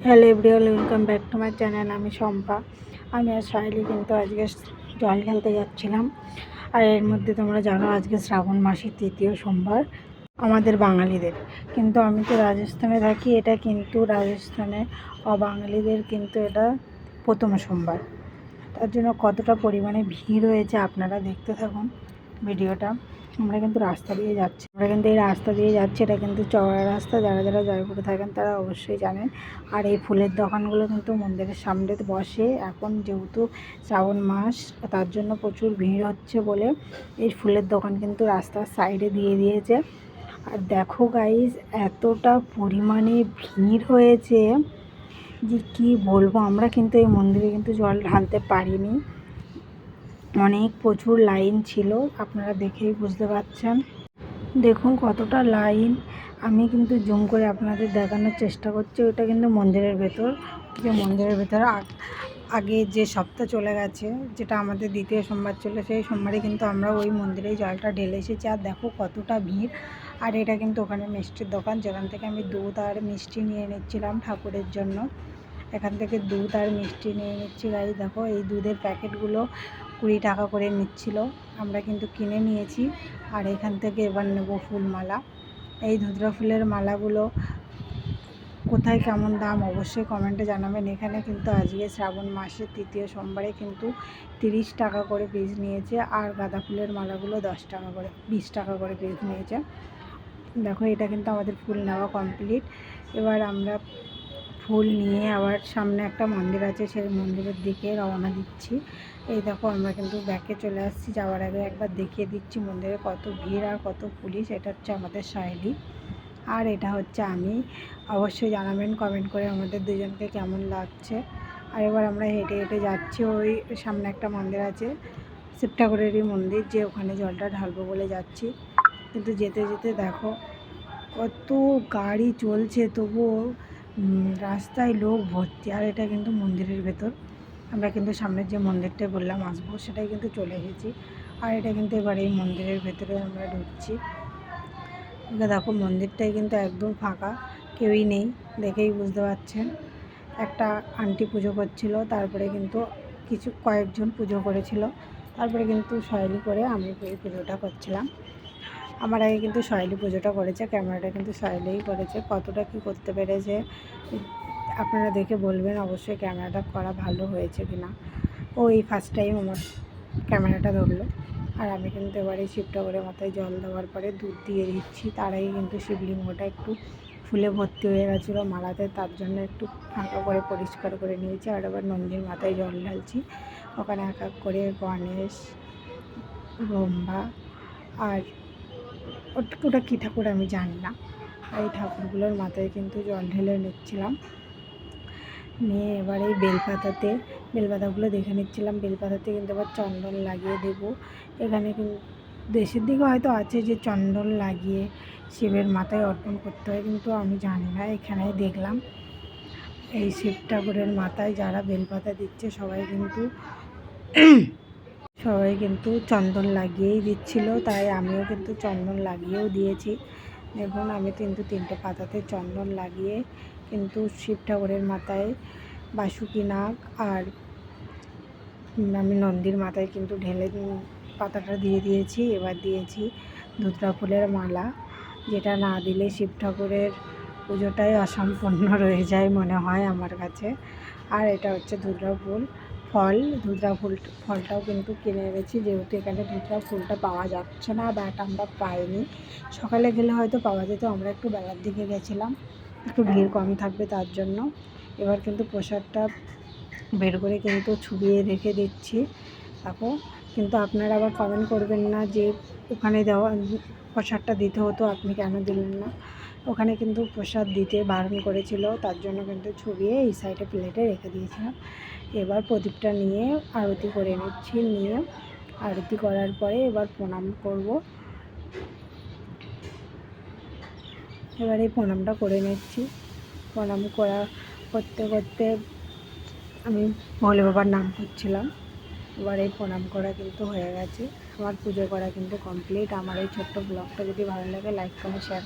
Hello everyone, welcome back to my channel. আমি শম্পা। আমি আর সাহেলি কিন্তু আজকে জল ঢালতে যাচ্ছিলাম। আর এর মধ্যে তোমরা জানো আজকে শ্রাবণ মাসের তৃতীয় সোমবার আমাদের বাঙালিদের। কিন্তু আমি তো রাজস্থানে থাকি, এটা কিন্তু রাজস্থানে অবাঙালিদের কিন্তু এটা প্রথম সোমবার। তার জন্য কতটা পরিমাণে ভিড় হয়েছে আপনারা দেখতে থাকুন ভিডিওটা। আমরা কিন্তু এই রাস্তা দিয়ে যাচ্ছি। এটা কিন্তু চওড়া রাস্তা, যারা যারা জয়পুরে থাকেন তারা অবশ্যই জানেন। আর এই ফুলের দোকানগুলো কিন্তু মন্দিরের সামনে বসে। এখন যেহেতু শ্রাবণ মাস, তার জন্য প্রচুর ভিড় হচ্ছে বলে এই ফুলের দোকান কিন্তু রাস্তার সাইডে দিয়ে দিয়েছে। আর দেখো গাইজ, এতটা পরিমাণে ভিড় হয়েছে যে কি বলবো। আমরা কিন্তু এই মন্দিরে কিন্তু জল ঢালতে পারিনি, প্রচুর লাইন ছিল, আপনারা দেখেই বুঝতে পারছেন। দেখুন কতটা লাইন। আমি কিন্তু জুম করে আপনাদের দেখানোর চেষ্টা করছি। ওটা কিন্তু মন্দিরের ভেতর, যে মন্দিরের ভেতর আগে যে সপ্তাহ চলে গেছে, যেটা আমাদের দ্বিতীয় সোমবার ছিল, সেই সোমবারে কিন্তু আমরা ওই মন্দিরেই জলটা ঢেলে এসেছি। আর দেখো কতটা ভিড়। আর এটা কিন্তু ওখানে মিষ্টির দোকান, যেখান থেকে আমি দুধ আর মিষ্টি নিয়ে নিচ্ছিলাম ঠাকুরের জন্য। এখান থেকে দুধ আর মিষ্টি নিয়ে নিচ্ছি। গাই দেখো, এই দুধের প্যাকেটগুলো 20 টাকা করে নিচ্ছিল, আমরা কিন্তু কিনে নিয়েছি। আর এখান থেকে এবার নেব ফুলমালা। এই ধুতরা ফুলের মালাগুলো কোথায় কেমন দাম অবশ্যই কমেন্টে জানাবেন। এখানে কিন্তু আজকে শ্রাবণ মাসের তৃতীয় সোমবারে কিন্তু 30 টাকা করে পিস নিয়েছে। আর গাঁদা ফুলের মালাগুলো 10 টাকা করে, 20 টাকা করে পিস নিয়েছে। দেখো, এটা কিন্তু আমাদের ফুল নেওয়া কমপ্লিট। এবার আমরা ফুল নিয়ে আবার সামনে একটা মন্দির আছে, সেই মন্দিরের দিকে রওনা দিচ্ছি। এই দেখো, আমরা কিন্তু ব্যাকে চলে আসছি। যাওয়ার আগে একবার দেখিয়ে দিচ্ছি মন্দিরে কত ভিড় আর কত পুলিশ। এটা হচ্ছে আমাদের সাহেলি, আর এটা হচ্ছে আমি। অবশ্যই জানাবেন কমেন্ট করে আমাদের দুজনকে কেমন লাগছে। আর এবার আমরা হেঁটে হেঁটে যাচ্ছি। ওই সামনে একটা মন্দির আছে, শিব ঠাকুরেরই মন্দির, যে ওখানে জলটা ঢালবো বলে যাচ্ছি। কিন্তু যেতে যেতে দেখো কত গাড়ি চলছে, তবুও রাস্তায় লোক ভর্তি। আর এটা কিন্তু মন্দিরের ভেতর। আমরা কিন্তু সামনের যে মন্দিরটা বললাম আসবো, সেটাই কিন্তু চলে এসেছি। আর এটা কিন্তু এবার এই মন্দিরের ভেতরে আমরা ঢুকছি। দেখো, মন্দিরটাই কিন্তু একদম ফাঁকা, কেউই নেই, দেখেই বুঝতে পারছেন। একটা আন্টি পুজো করছিল, তারপরে কিন্তু কয়েকজন পুজো করেছিল, তারপরে কিন্তু শৈলী করে আমি এই পুজোটা করছিলাম। আমার আগে কিন্তু শৈলী পুজোটা করেছে, ক্যামেরাটা কিন্তু শৈলীই করেছে। কতটা কি করতে পেরেছে আপনারা দেখে বলবেন অবশ্যই ক্যামেরাটা করা ভালো হয়েছে কি না। ও এই ফার্স্ট টাইম আমার ক্যামেরাটা ধরলো। আর আমি কিন্তু এবারে শিব ঠাকুরের মাথায় জল দেওয়ার পরে দুধ দিয়ে দিচ্ছি। তার আগে কিন্তু শিবলিঙ্গটা একটু ফুলে ভর্তি হয়ে গেছিলো মালাতে, তার জন্য একটু ফাঁকা করে পরিষ্কার করে নিয়েছি। আর এবার নন্দীর মাথায় জল ঢালছি। ওখানে এক এক করে গণেশ, ব্রহ্মা আর ওটা কী ঠাকুর আমি জানি না, এই ঠাকুরগুলোর মাথায় কিন্তু জল ঢেলে নিচ্ছিলাম। নিয়ে এবার এই বেলপাতাগুলো দেখে নিচ্ছিলাম। বেলপাতাতে কিন্তু এবার চন্দন লাগিয়ে দেব। এখানে কিন্তু দেশের দিকে হয়তো আছে যে চন্দন লাগিয়ে শিবের মাথায় অর্পণ করতে হয়, কিন্তু আমি জানি না। এখানেই দেখলাম এই শিব ঠাকুরের মাথায় যারা বেলপাতা দিচ্ছে সবাই কিন্তু চন্দন লাগিয়েই দিচ্ছিল, তাই আমিও কিন্তু চন্দন লাগিয়েও দিয়েছি। দেখুন, আমি কিন্তু 3টে পাতাতে চন্দন লাগিয়ে কিন্তু শিব ঠাকুরের মাথায় বাসুকি নাগ আর আমি নন্দীর মাথায় কিন্তু ঢেলে পাতাটা দিয়ে দিয়েছি। এবার দিয়েছি ধুতরা ফুলের মালা, যেটা না দিলে শিব ঠাকুরের পুজোটাই অসম্পূর্ণ রয়ে যায় মনে হয় আমার কাছে। আর এটা হচ্ছে ধুতরা ফলটাও কিন্তু কিনে এনেছি, যেহেতু এখানে ধুতরা ফুলটা পাওয়া যাচ্ছে না, বাট আমরা পাইনি। সকালে গেলে হয়তো পাওয়া যেত, আমরা একটু বেলার দিকে গেছিলাম, একটু ভিড় কম থাকবে তার জন্য। এবার কিন্তু প্রসাদটা বের করে কিন্তু ছুবিয়ে রেখে দিচ্ছি। দেখো, কিন্তু আপনারা আবার কমেন্ট করবেন না যে ওখানে প্রসাদটা দিতে হতো, আপনি কেন দিলেন না। ওখানে কিন্তু প্রসাদ দিতে বারণ করেছিল, তার জন্য কিন্তু ছুবিয়ে এই সাইডে প্লেটে রেখে দিয়েছিলাম। এবার প্রদীপটা নিয়ে আরতি করে নিচ্ছি। নিয়ে আরতি করার পরে এবার প্রণাম করব। এবার এই প্রণামটা করে নিচ্ছি। প্রণাম করতে করতে আমি ভোলে বাবার নাম করছিলাম। এবার এই প্রণাম করা কিন্তু হয়ে গেছে, আমার পুজো করা কিন্তু কমপ্লিট। আমার এই ছোট্ট ব্লগটা যদি ভালো লাগে লাইক কমেন্ট শেয়ার